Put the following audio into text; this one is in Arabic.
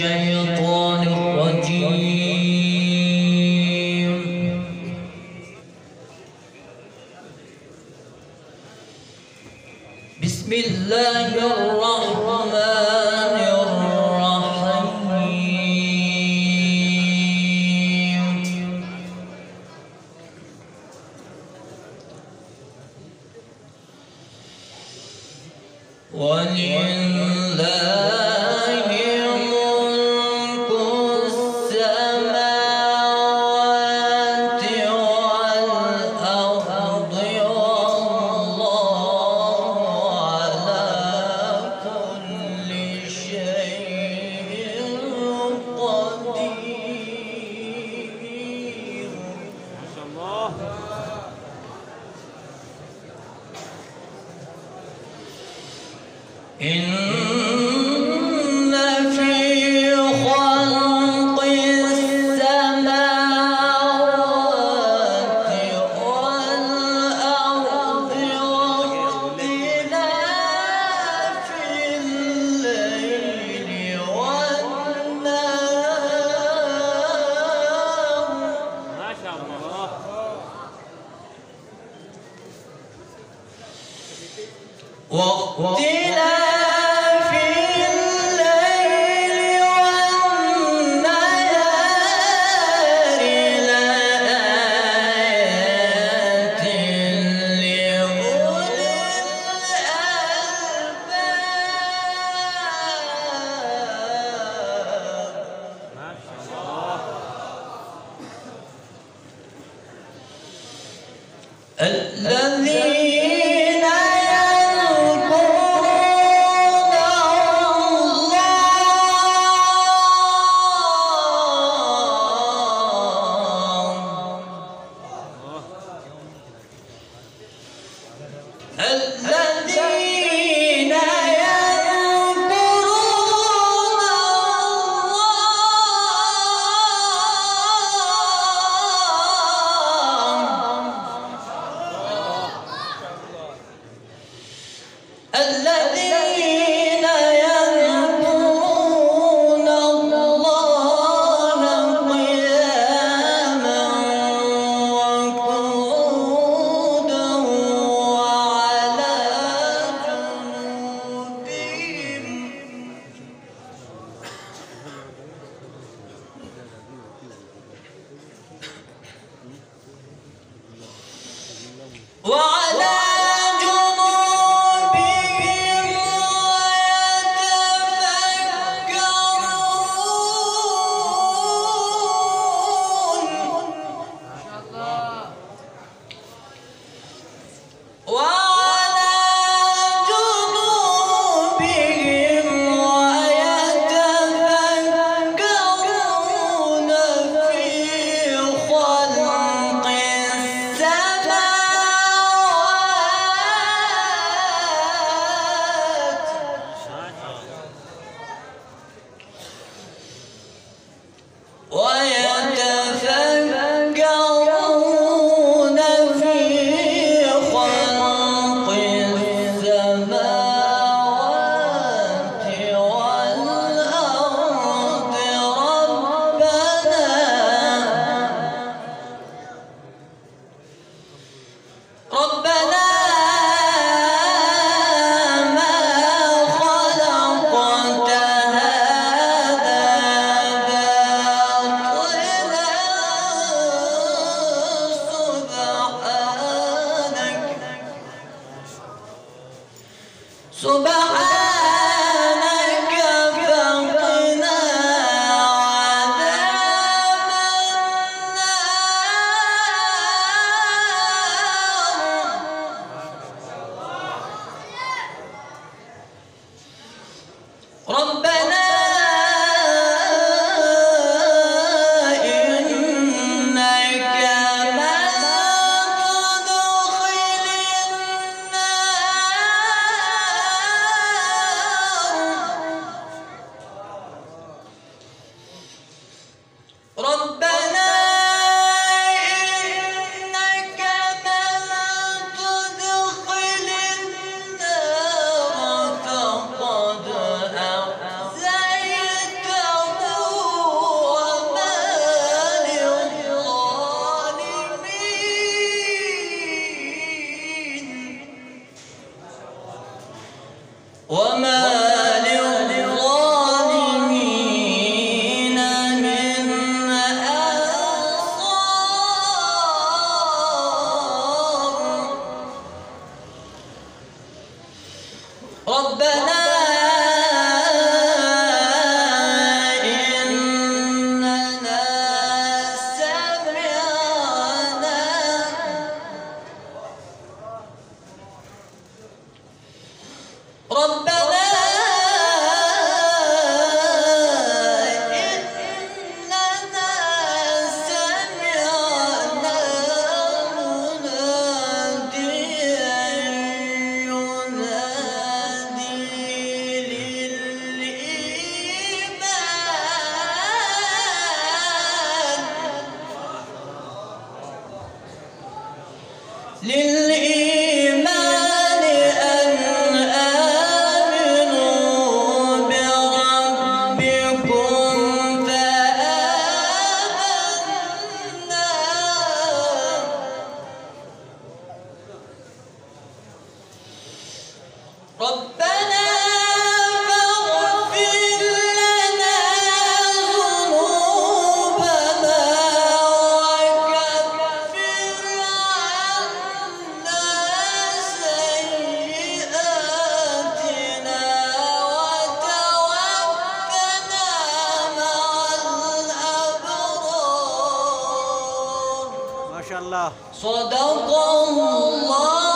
الشيطان الرجيم. بسم الله الرحمن الرحيم. ولله ملك السماوات والأرض والله على كل شيء قدير. ما شاء الله. إن في خلق السماوات والأرض واختلاف الليل والنهار ما شاء الله. واختلاف الليل والنهار لآيات لأولي الألباب. ما شاء الله. الذين الذين يذكرون الله قياما وقعودا وعلى جنوبهم وعلى جنوبهم ويتفكرون وعلى جنوبهم ويتفكرون في خلق ويتفكرون في خلق السماوات والأرض ربنا ما خلقت هذا باطلا سبحانك فقنا عذاب النار. ربنا إنك من تدخل النار فقد أخزيته الله صدق الله